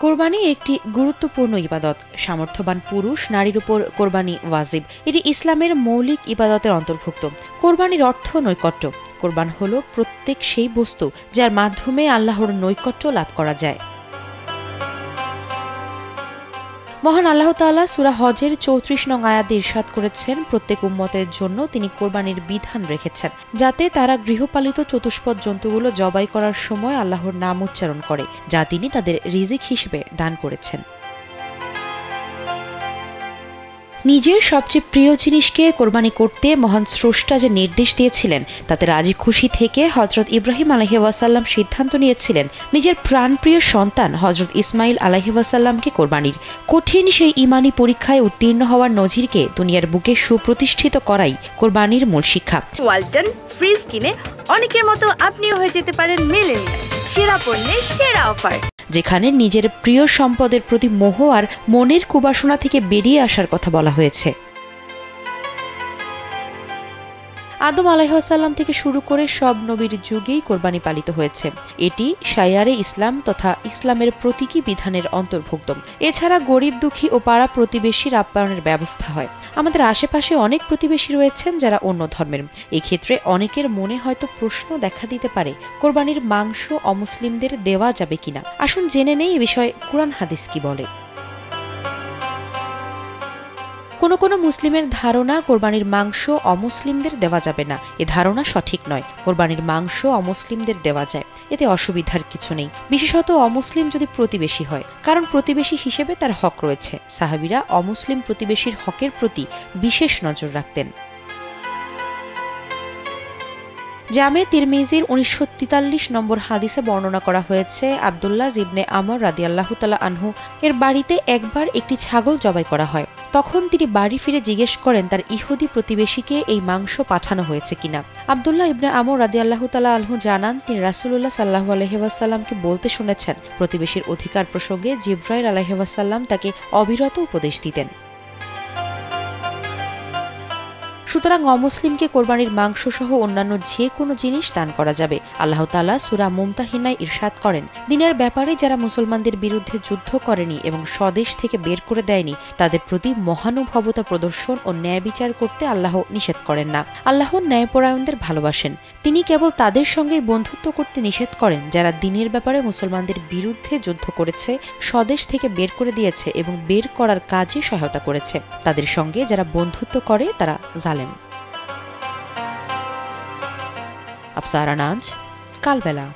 কোরবানি একটি গুরুত্বপূর্ণ ইবাদত। সামর্থ্যবান পুরুষ নারীর উপর কোরবানি ওয়াজিব। এটি ইসলামের মৌলিক ইবাদতের অন্তর্ভুক্ত। কোরবানির অর্থ নৈকট্য। কোরবান হল প্রত্যেক সেই বস্তু যার মাধ্যমে আল্লাহর নৈকট্য লাভ করা যায়। মহান আল্লাহ তাআলা সূরা হজের ৩৪ নং আয়াতে ইরশাদ করেছেন, প্রত্যেক উম্মতের জন্য তিনি কোরবানির বিধান রেখেছেন, যাতে তারা গৃহপালিত চতুষ্পদ জন্তুগুলো জবাই করার সময় আল্লাহর নাম উচ্চারণ করে, যা তিনি তাদের রিজিক হিসেবে দান করেছেন। নিজের সবচেয়ে প্রিয় জিনিসকে কোরবানি করতে মহান স্রষ্টা যে নির্দেশ দিয়েছিলেন, তাতে রাজি খুশি থেকে হযরত ইব্রাহিম আলাইহিস সালাম সিদ্ধান্ত নিয়েছিলেন নিজের প্রাণপ্রিয় সন্তান হযরত ইসমাইল আলাইহিস সালামকে কোরবানির। কঠিন সেই ঈমানি পরীক্ষায় উত্তীর্ণ হওয়ার নজিরকে দুনিয়ার বুকে সুপ্রতিষ্ঠিত করাই কোরবানির মূল শিক্ষা। ওয়ালটন ফ্রিজ কিনে অনেকের মতো আপনিও হয়ে যেতে পারেন মিলেনিয়াল। সেরা পণ্যের সেরা অফার, যেখানে নিজের প্রিয় সম্পদের প্রতি মোহ আর মনের কুবাসনা থেকে বেরিয়ে আসার কথা বলা হয়েছে। আদম আলাইহিস সালাম থেকে শুরু করে সব নবীর যুগেই কোরবানি পালিত হয়েছে। এটি শায়ারে ইসলাম তথা ইসলামের প্রতীকী বিধানের অন্তর্ভুক্ত। এছাড়া গরিব দুঃখী ও পাড়া প্রতিবেশীর আপ্যায়নের ব্যবস্থা হয়। আমাদের আশেপাশে অনেক প্রতিবেশী রয়েছেন যারা অন্য ধর্মের। এই ক্ষেত্রে অনেকের মনে হয়তো প্রশ্ন দেখা দিতে পারে, কোরবানির মাংস অমুসলিমদের দেওয়া যাবে কিনা। আসুন জেনে নেই এ বিষয়ে কুরআন হাদিস কি বলে। কোনো মুসলিমের ধারণা কোরবানির মাংস অমুসলিমদের দেওয়া যাবে না। এ ধারণা সঠিক নয়। কোরবানির মাংস অমুসলিমদের দেওয়া যায়, এতে অসুবিধার কিছু নেই, বিশেষত অমুসলিম যদি প্রতিবেশী হয়, কারণ প্রতিবেশী হিসেবে তার হক রয়েছে। সাহাবীরা অমুসলিম প্রতিবেশীর হকের প্রতি বিশেষ নজর রাখতেন। জামে তিরমিজির 1943 নম্বর হাদিসে বর্ণনা করা হয়েছে, আব্দুল্লাহ ইবনে আমর রাদিয়াল্লাহু তাআলা আনহু এর বাড়িতে একবার একটি ছাগল জবাই করা হয়। তখন তিনি বাড়ি ফিরে জিজ্ঞেস করেন তার ইহুদি প্রতিবেশীকে এই মাংস পাঠানো হয়েছে কিনা। আব্দুল্লাহ ইবনে আমর রাদিয়াল্লাহু তাআলা আনহু জানান, তিনি রাসূলুল্লাহ সাল্লাল্লাহু আলাইহি ওয়াসাল্লামকে বলতে শুনেছেন, প্রতিবেশীর অধিকার প্রসঙ্গে জিবরাইল আলাইহিস সালাম তাকে অবিরত উপদেশ দিতেন। সুতরাং অমুসলিমকে কোরবানির মাংস সহ অন্যান্য যে কোনো জিনিস দান করা যাবে। আল্লাহ তাআলা সূরা মুমতাহিনায় ইরশাদ করেন, দিনের ব্যাপারে যারা মুসলমানদের বিরুদ্ধে যুদ্ধ করেনি এবং স্বদেশ থেকে বের করে দেয়নি, তাদের প্রতি মহানুভবতা প্রদর্শন ও ন্যায় বিচার করতে আল্লাহ নিষেধ করেন না। আল্লাহ ন্যায়পরায়ণদের ভালোবাসেন। তিনি কেবল তাদের সঙ্গে বন্ধুত্ব করতে নিষেধ করেন যারা দিনের ব্যাপারে মুসলমানদের বিরুদ্ধে যুদ্ধ করেছে, স্বদেশ থেকে বের করে দিয়েছে এবং বের করার কাজে সহায়তা করেছে। তাদের সঙ্গে যারা বন্ধুত্ব করে তারা জালেম। আফসারা নাজ, কালবেলা।